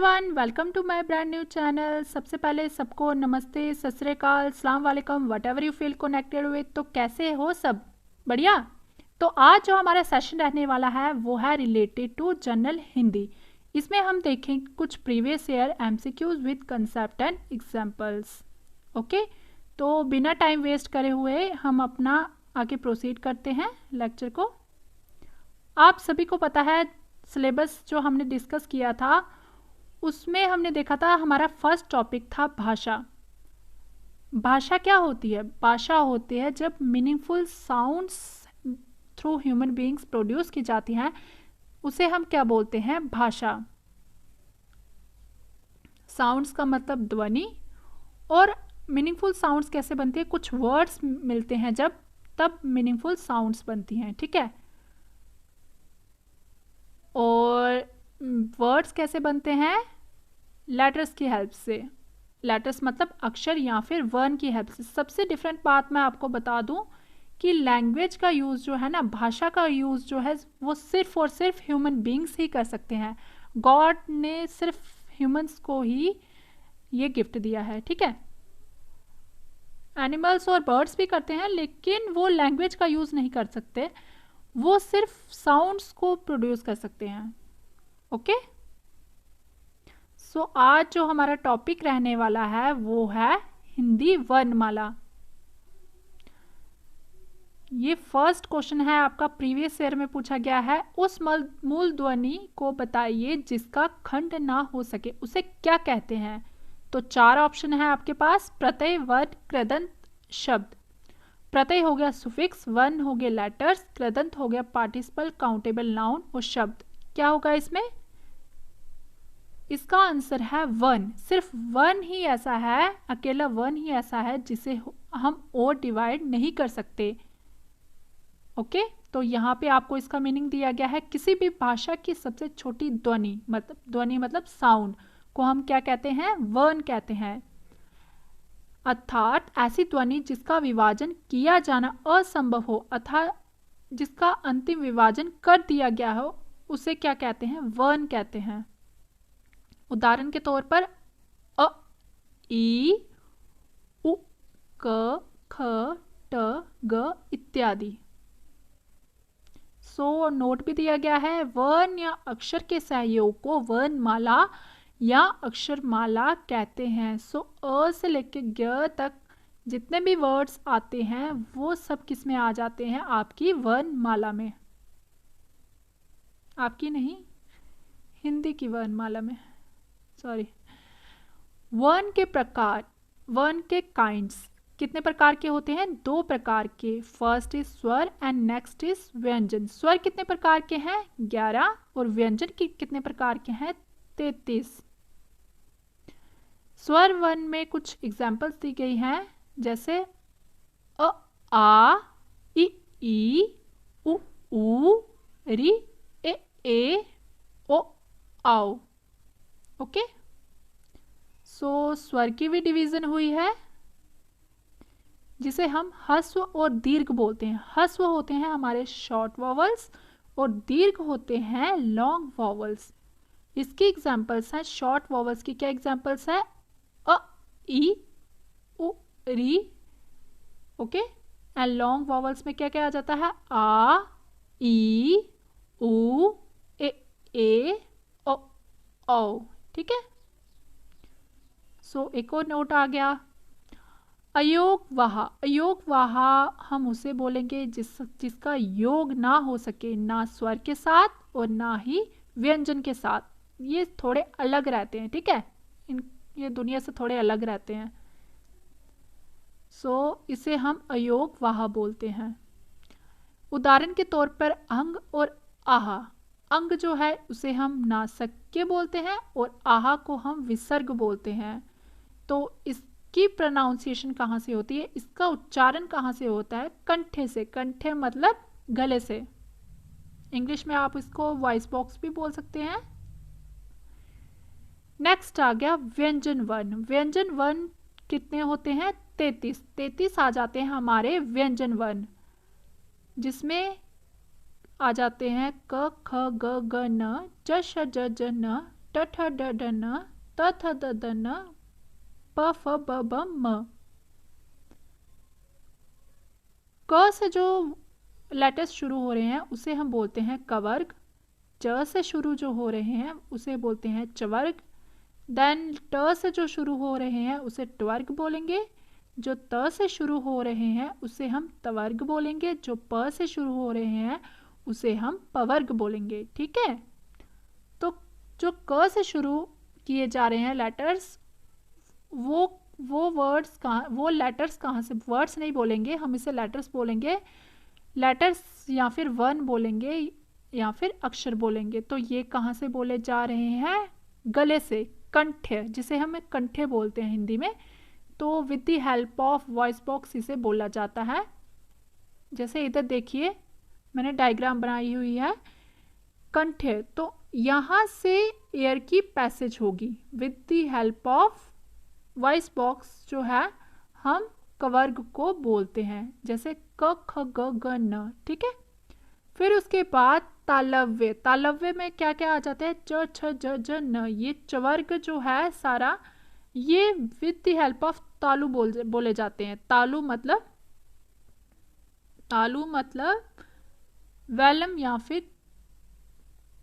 Everyone, welcome to my brand new channel. सबसे पहले सबको नमस्ते, सत श्री अकाल, अस्सलाम वालेकुम, whatever you feel connected with. तो कैसे हो सब? बढ़िया। तो आज जो हमारा सेशन रहने वाला है वो है रिलेटेड टू जनरल हिंदी। इसमें हम देखें कुछ previous year MCQs with concept and examples. Okay, तो बिना टाइम वेस्ट करे हुए हम अपना आगे प्रोसीड करते हैं लेक्चर को। आप सभी को पता है सिलेबस जो हमने डिस्कस किया था उसमें हमने देखा था हमारा फर्स्ट टॉपिक था भाषा। भाषा क्या होती है? भाषा होती है जब meaningful sounds through human beings produce की जाती हैं, उसे हम क्या बोलते हैं? भाषा। साउंड्स का मतलब ध्वनि, और मीनिंगफुल साउंड्स कैसे बनती है? कुछ वर्ड्स मिलते हैं जब, तब मीनिंगफुल साउंड्स बनती हैं। ठीक है, और वर्ड्स कैसे बनते हैं? लेटर्स की हेल्प से। लेटर्स मतलब अक्षर या फिर वर्ण की हेल्प से। सबसे डिफरेंट बात मैं आपको बता दूं कि लैंग्वेज का यूज़ जो है ना, भाषा का यूज़ जो है वो सिर्फ और सिर्फ ह्यूमन बीइंग्स ही कर सकते हैं। गॉड ने सिर्फ ह्यूमंस को ही ये गिफ्ट दिया है। ठीक है, एनिमल्स और बर्ड्स भी करते हैं लेकिन वो लैंग्वेज का यूज़ नहीं कर सकते, वो सिर्फ साउंड्स को प्रोड्यूस कर सकते हैं। ओके, सो आज जो हमारा टॉपिक रहने वाला है वो है हिंदी वर्णमाला। ये फर्स्ट क्वेश्चन है आपका, प्रीवियस ईयर में पूछा गया है। उस मूल ध्वनि को बताइए जिसका खंड ना हो सके, उसे क्या कहते हैं? तो चार ऑप्शन है आपके पास। प्रत्यय, वर्ण, कृदंत, शब्द। प्रत्यय हो गया सुफिक्स, वर्ण हो गया लेटर्स, कृदंत हो गया पार्टिसिपल काउंटेबल नाउन, और शब्द क्या होगा इसमें? इसका आंसर है वर्ण। सिर्फ वर्ण ही ऐसा है, अकेला वर्ण ही ऐसा है जिसे हम और डिवाइड नहीं कर सकते। ओके, तो यहाँ पे आपको इसका मीनिंग दिया गया है। किसी भी भाषा की सबसे छोटी ध्वनि मतलब साउंड को हम क्या कहते हैं? वर्ण कहते हैं। अर्थात ऐसी ध्वनि जिसका विभाजन किया जाना असंभव हो, अर्थात जिसका अंतिम विभाजन कर दिया गया हो, उसे क्या कहते हैं? वर्ण कहते हैं। उदाहरण के तौर पर अ, ई, उ, क, ख, ट, ग इत्यादि। सो नोट भी दिया गया है, वर्ण या अक्षर के सहयोग को वर्णमाला या अक्षरमाला कहते हैं। सो अ से लेकर ग तक जितने भी वर्ड्स आते हैं वो सब किस में आ जाते हैं? आपकी वर्णमाला में। आपकी नहीं, हिंदी की वर्णमाला में, सॉरी। वर्ण के प्रकार, वर्ण के काइंड्स कितने प्रकार के होते हैं? दो प्रकार के। फर्स्ट इज स्वर एंड नेक्स्ट इज व्यंजन। स्वर कितने प्रकार के हैं? 11, और व्यंजन कितने प्रकार के हैं? 33। स्वर वर्ण में कुछ एग्जाम्पल्स दी गई हैं, जैसे अ, आ, ई, उ, री, ए, ओ, आओ। ओके, सो स्वर की भी डिवीजन हुई है जिसे हम ह्रस्व और दीर्घ बोलते हैं। ह्रस्व होते हैं हमारे शॉर्ट वॉवल्स और दीर्घ होते हैं लॉन्ग वॉवल्स। इसकी एग्जाम्पल्स हैं, शॉर्ट वॉवल्स की क्या एग्जाम्पल्स है? अ, ई, उ, री। ओके, एंड लॉन्ग वॉवल्स में क्या क्या आ जाता है? आ, ई, उ, ए, ओ, औ। ठीक है, सो एक और नोट आ गया, अयोग वाहा। अयोग वाहा हम उसे बोलेंगे जिसका योग ना हो सके, ना स्वर के साथ और ना ही व्यंजन के साथ। ये थोड़े अलग रहते हैं। ठीक है, ये दुनिया से थोड़े अलग रहते हैं। सो इसे हम अयोग वाहा बोलते हैं। उदाहरण के तौर पर अंग और आहा। अंग जो है उसे हम नासिक्य बोलते हैं और आहा को हम विसर्ग बोलते हैं। तो इसकी प्रोनाउंसिएशन कहाँ से होती है? इसका उच्चारण कहाँ से होता है? कंठे से। कंठे मतलब गले से। इंग्लिश में आप इसको वॉइस बॉक्स भी बोल सकते हैं। नेक्स्ट आ गया व्यंजन वर्ण। व्यंजन वर्ण कितने होते हैं? 33। 33 आ जाते हैं हमारे व्यंजन वर्ण, जिसमें आ जाते हैं क, ख, ग, न, च, श, ज, न, ट ठ ड ढ न, त थ द द न, प फ ब ब म। क से जो लेटर्स शुरू हो रहे हैं उसे हम बोलते हैं कवर्ग। च से शुरू जो हो रहे हैं उसे बोलते हैं चवर्ग। देन ट से जो शुरू हो रहे हैं उसे ट्वर्ग बोलेंगे। जो त से शुरू हो रहे हैं उसे हम तवर्ग बोलेंगे। जो प से शुरू हो रहे हैं उसे हम पवर्ग बोलेंगे। ठीक है, तो जो क से शुरू किए जा रहे हैं लेटर्स, वो वर्ड्स कहाँ, वो लेटर्स कहाँ से, वर्ड्स नहीं बोलेंगे हम, इसे लेटर्स बोलेंगे। लेटर्स या फिर वर्ण बोलेंगे या फिर अक्षर बोलेंगे। तो ये कहाँ से बोले जा रहे हैं? गले से, कंठ, जिसे हम कंठे बोलते हैं हिंदी में। तो with the help of voice box इसे बोला जाता है। जैसे इधर देखिए मैंने डायग्राम बनाई हुई है, कंठे, तो यहाँ से एयर की पैसेज होगी with the help of voice box जो है हम कवर्ग को बोलते हैं, जैसे क ख ग ग न। ठीक है, फिर उसके बाद तालव्य। तालव्य में क्या क्या आ जाते हैं? च छ ज ज न। ये चवर्ग जो है सारा, ये विद द हेल्प ऑफ तालु बोले जाते हैं। तालु मतलब वैलम, या फिर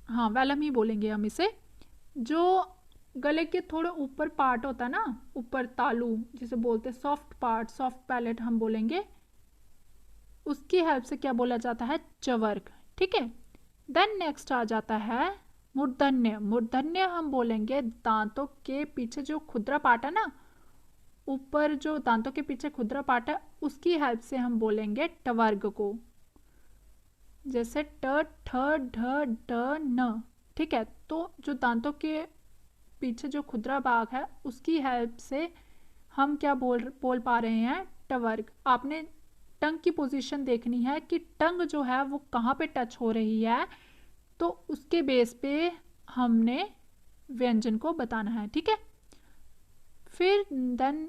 हाँ वैलम ही बोलेंगे हम इसे। जो गले के थोड़े ऊपर पार्ट होता है ना, ऊपर तालु जिसे बोलते हैं, सॉफ्ट पार्ट, सॉफ्ट पैलेट हम बोलेंगे, उसकी हेल्प से क्या बोला जाता है? चवर्ग। ठीक है, देन नेक्स्ट आ जाता है मूर्धन्य। मूर्धन्य हम बोलेंगे दांतों के पीछे जो खुदरा पार्ट है ना, ऊपर जो दांतों के पीछे खुदरा पार्ट है, उसकी हेल्प से हम बोलेंगे टवर्ग को, जैसे ट ठ ढ ड न। ठीक है, तो जो दांतों के पीछे जो खुदरा भाग है उसकी हेल्प से हम क्या बोल पा रहे हैं? टवर्ग। आपने टंग की पोजीशन देखनी है कि टंग जो है वो कहाँ पे टच हो रही है, तो उसके बेस पे हमने व्यंजन को बताना है। ठीक है, फिर देन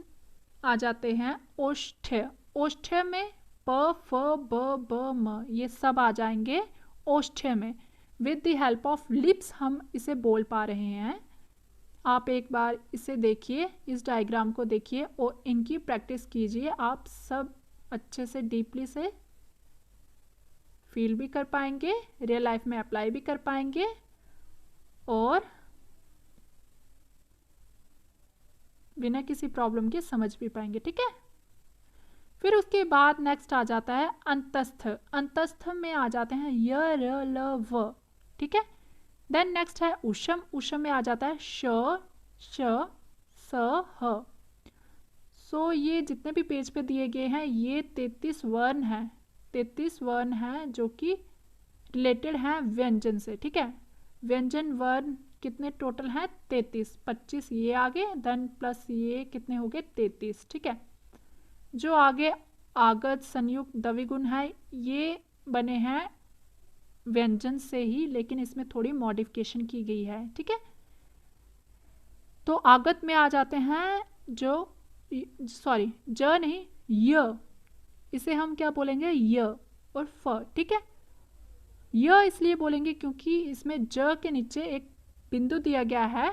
आ जाते हैं ओष्ठ्य। ओष्ठ्य में प फ ब ब म, ये सब आ जाएंगे ओष्ठ्य में। With the help of lips हम इसे बोल पा रहे हैं। आप एक बार इसे देखिए, इस डायग्राम को देखिए और इनकी प्रैक्टिस कीजिए। आप सब अच्छे से डीपली से फील भी कर पाएंगे, रियल लाइफ में अप्लाई भी कर पाएंगे और बिना किसी प्रॉब्लम के समझ भी पाएंगे। ठीक है, फिर उसके बाद नेक्स्ट आ जाता है अंतस्थ। अंतस्थ में आ जाते हैं य र ल व। ठीक है, देन नेक्स्ट है उषम। उषम में आ जाता है श श स ह। सो ये जितने भी पेज पे दिए गए हैं ये 33 वर्ण हैं। 33 वर्ण हैं जो कि रिलेटेड हैं व्यंजन से। ठीक है, व्यंजन वर्ण कितने टोटल हैं? 33। 25 ये आगे, देन प्लस ये कितने हो गए? 33। ठीक है, जो आगे आगत, संयुक्त, द्विगुण है ये बने हैं व्यंजन से ही, लेकिन इसमें थोड़ी मॉडिफिकेशन की गई है। ठीक है, तो आगत में आ जाते हैं जो, सॉरी ज नहीं य, इसे हम क्या बोलेंगे? य और फ। ठीक है, य इसलिए बोलेंगे क्योंकि इसमें ज के नीचे एक बिंदु दिया गया है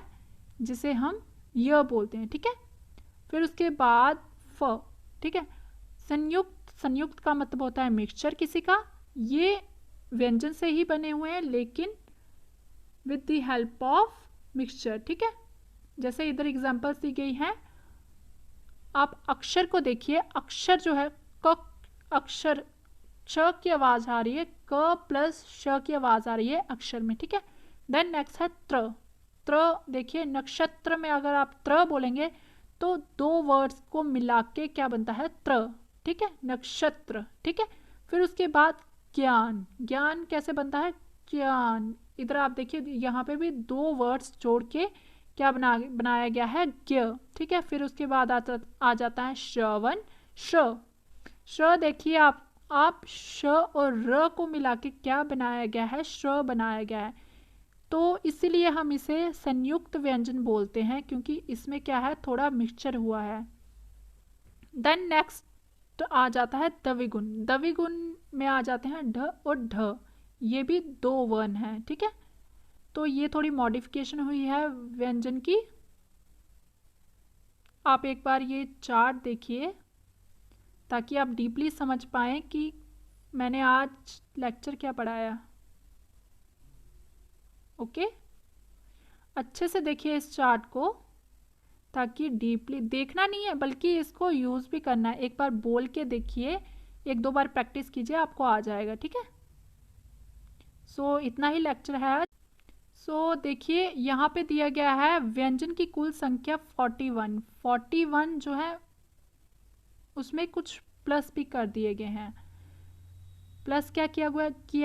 जिसे हम य बोलते हैं। ठीक है, फिर उसके बाद फ। ठीक है, संयुक्त। संयुक्त का मतलब होता है मिक्सचर किसी का। ये व्यंजन से ही बने हुए हैं लेकिन with the help of mixture. ठीक है, जैसे इधर एग्जांपल्स दी गई हैं। आप अक्षर को देखिए, अक्षर जो है क अक्षर, च की आवाज आ रही है, क प्लस श की आवाज आ रही है अक्षर में। ठीक है, देन नेक्स्ट है त्र। त्र देखिए, नक्षत्र में अगर आप त्र बोलेंगे तो दो वर्ड्स को मिला के क्या बनता है? त्र। ठीक है, नक्षत्र। ठीक है, फिर उसके बाद ज्ञान। ज्ञान कैसे बनता है? ज्ञान। इधर आप देखिए यहाँ पे भी दो वर्ड्स जोड़ के क्या बनाया गया है? ज्ञ। ठीक है, फिर उसके बाद आ जाता है श्रवण। श देखिए आप श और र को मिला के क्या बनाया गया है? श्र बनाया गया है। तो इसीलिए हम इसे संयुक्त व्यंजन बोलते हैं क्योंकि इसमें क्या है? थोड़ा मिक्सचर हुआ है। देन नेक्स्ट आ जाता है द्विगुण। द्विगुण में आ जाते हैं ढ और ढ, ये भी दो वर्ण हैं। ठीक है, तो ये थोड़ी मॉडिफिकेशन हुई है व्यंजन की। आप एक बार ये चार्ट देखिए ताकि आप डीपली समझ पाएँ कि मैंने आज लेक्चर क्या पढ़ाया। ओके, अच्छे से देखिए इस चार्ट को ताकि डीपली देखना नहीं है बल्कि इसको यूज़ भी करना है। एक बार बोल के देखिए, एक दो बार प्रैक्टिस कीजिए, आपको आ जाएगा। ठीक है, सो इतना ही लेक्चर है आज। सो देखिए यहाँ पे दिया गया है व्यंजन की कुल संख्या 41। 41 जो है उसमें कुछ प्लस भी कर दिए गए हैं। प्लस क्या किया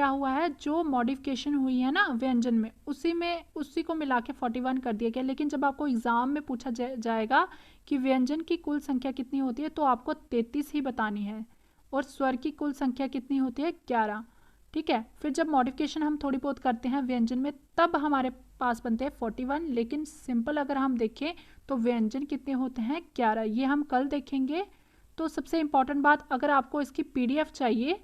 हुआ है, जो मॉडिफिकेशन हुई है ना व्यंजन में उसी को मिला के 41 कर दिया गया। लेकिन जब आपको एग्ज़ाम में पूछा जाएगा कि व्यंजन की कुल संख्या कितनी होती है तो आपको 33 ही बतानी है, और स्वर की कुल संख्या कितनी होती है 11। ठीक है, फिर जब मॉडिफिकेशन हम थोड़ी बहुत करते हैं व्यंजन में तब हमारे पास बनते हैं 41। लेकिन सिंपल अगर हम देखें तो व्यंजन कितने होते हैं 11। ये हम कल देखेंगे। तो सबसे इम्पॉर्टेंट बात, अगर आपको इसकी PDF चाहिए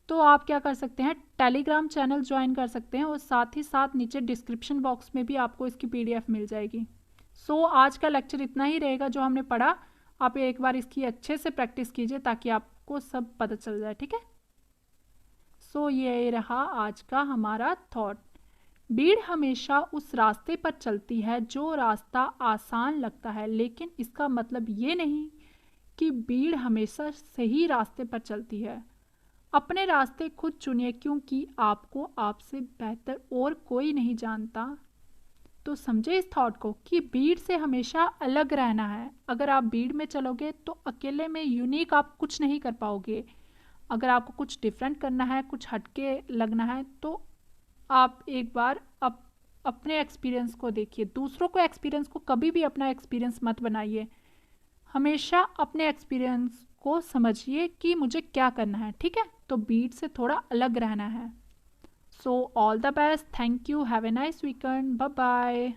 तो आप क्या कर सकते हैं, टेलीग्राम चैनल ज्वाइन कर सकते हैं, और साथ ही साथ नीचे डिस्क्रिप्शन बॉक्स में भी आपको इसकी PDF मिल जाएगी। सो आज का लेक्चर इतना ही रहेगा जो हमने पढ़ा। आप एक बार इसकी अच्छे से प्रैक्टिस कीजिए ताकि आपको सब पता चल जाए। ठीक है, सो ये रहा आज का हमारा थॉट। भीड़ हमेशा उस रास्ते पर चलती है जो रास्ता आसान लगता है, लेकिन इसका मतलब ये नहीं कि भीड़ हमेशा सही रास्ते पर चलती है। अपने रास्ते खुद चुनिए, क्योंकि आपको आपसे बेहतर और कोई नहीं जानता। तो समझे इस थॉट को कि भीड़ से हमेशा अलग रहना है। अगर आप भीड़ में चलोगे तो अकेले में यूनिक आप कुछ नहीं कर पाओगे। अगर आपको कुछ डिफरेंट करना है, कुछ हटके लगना है, तो आप एक बार अपने एक्सपीरियंस को देखिए। दूसरों को एक्सपीरियंस को कभी भी अपना एक्सपीरियंस मत बनाइए। हमेशा अपने एक्सपीरियंस को समझिए कि मुझे क्या करना है। ठीक है, तो भीड़ से थोड़ा अलग रहना है। So all the best, thank you, have a nice weekend, bye bye.